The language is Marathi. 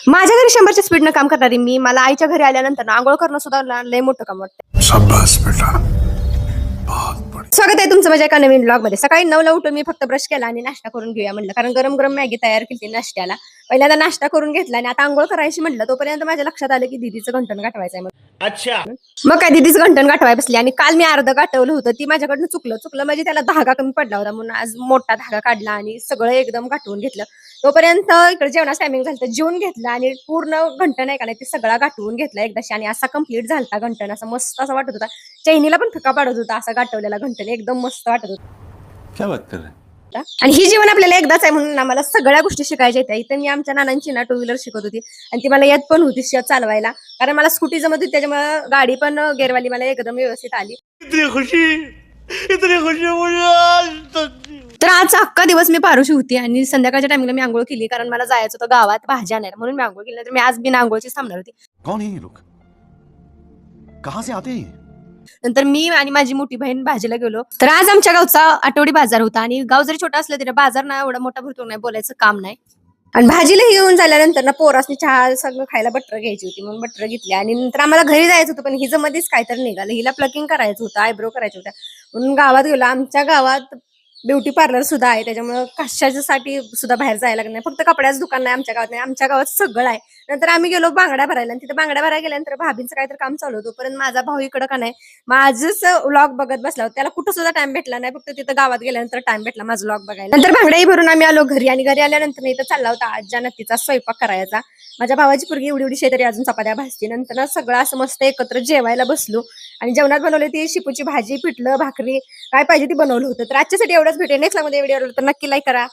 माझ्या घरी 100च्या स्पीडनं काम करणारी मी, मला आईच्या घरी आल्यानंतर ना अंघोळ करणं सुद्धा लय मोठं काम वाटतं. शाबाश बेटा, बहुत बढ़िया. स्वागत आहे तुमचं माझ्या एका नवीन ब्लॉग मध्ये. सकाळी 9ला उठून मी फक्त ब्रश केला आणि नाश्ता करून घेऊया म्हटलं, कारण गरम गरम मॅगी तयार केली नाश्त्याला. पहिल्यांदा नाश्ता करून घेतला आणि आता अंघोळ करायची म्हटलं, तोपर्यंत माझ्या लक्षात आलं की दीदीचं घंटन गाठवायचंय. अच्छा. मग काय दीदीचं घंटन गाठवाय बसली आणि काल मी अर्ध गाठवलं होतं, ती माझ्याकडनं चुकलं म्हणजे त्याला धागा कमी पडला होता म्हणून आज मोठा धागा काढला आणि सगळं एकदम गाठवून घेतलं. तोपर्यंत इकडे जेवणाचं टायमिंग झालं, जेवून घेतलं आणि पूर्ण घंटन आहे का नाही ते सगळा गाठवून घेतला एकदाशी आणि असा कंप्लीट झालता घंटन. असा मस्त असा वाटत होता, चैनीला पण फिका पाडत होता असा गाठवलेला घंटन, एकदम मस्त वाटत होता. क्या बात कर रहे हैं? आणि ही जीवन आपल्याला एकदाच आहे म्हणून आम्हाला सगळ्या गोष्टी शिकायच्या आहेत. इथं मी आमच्या नानांची ना 2 व्हीलर शिकत होती आणि ती मला येत पण होती चालवायला, कारण मला स्कूटी जमत होती, त्याच्यामुळे गाडी पण गेअरवाली मला एकदम व्यवस्थित आली. इतनी खुशी मुझे आज तक. तर आजचा अख्खा दिवस मी पारुशी होती आणि संध्याकाळच्या टाइमला मी आंघोळ केली, कारण मला जायचं होतं गावात भाज्या आणायला म्हणून मी आंघोळ केली. नाही तर मी आज बिना आंघोळचीच थांबणार होती. कौन है ये लोग? कहाँ से आते हैं? नंतर मी आणि माझी मोठी बहीण भाजीला गेलो. तर आज आमच्या गावचा आठवडी बाजार होता आणि गाव जरी छोटा असलं तरी बाजार ना एवढा मोठा भरतो नाही, बोलायचं काम नाही. आणि भाजीला घेऊन झाल्यानंतर ना पोरासनी चहा सगळं खायला बटर घ्यायची होती म्हणून बटर घेतली आणि नंतर आम्हाला घरी जायचं होतं, पण हिचं मध्येच काहीतरी निघालं, हिला प्लकिंग करायचं होतं, आयब्रो करायचं होत्या म्हणून गावात गेलो. आमच्या गावात ब्युटी पार्लर सुद्धा आहे, त्याच्यामुळे कशासाठी सुद्धा बाहेर जायला लागलं नाही. फक्त कपड्याचं दुकान नाही आमच्या गावात, नाही आमच्या गावात सगळं आहे. नंतर आम्ही गेलो बांगड्या भरायला आणि तिथे बांगड्या भरायला गेल्यानंतर भाभींचं काहीतरी काम चालू होतं, परंतु माझा भाऊ इकडं का नाही माझंच व्लॉग बघत बसला होता, त्याला कुठं सुद्धा टाइम भेटला नाही, फक्त तिथं गावात गेल्यानंतर टाइम भेटला माझं व्लॉग बघायला. नंतर बांगड्याही भरून आम्ही आलो घरी आणि घरी आल्यानंतर इथं चालला होता आज्जा नत्तीचा स्वयंपाक करायचा. माझ्या भावाची पोरगी एवढी शेजारी अजून चपात्या भाजती. नंतर ना सगळं असं मस्त एकत्र जेवायला बसलो आणि जेवणात बनवली ती शिपूची भाजी, पिठलं, भाकरी, काय पाहिजे ती बनवलं होतं. तर आजच्यासाठी एवढंच. भेटेल नेक्स्ट मध्ये व्हिडिओ तर नक्की लाईक करा.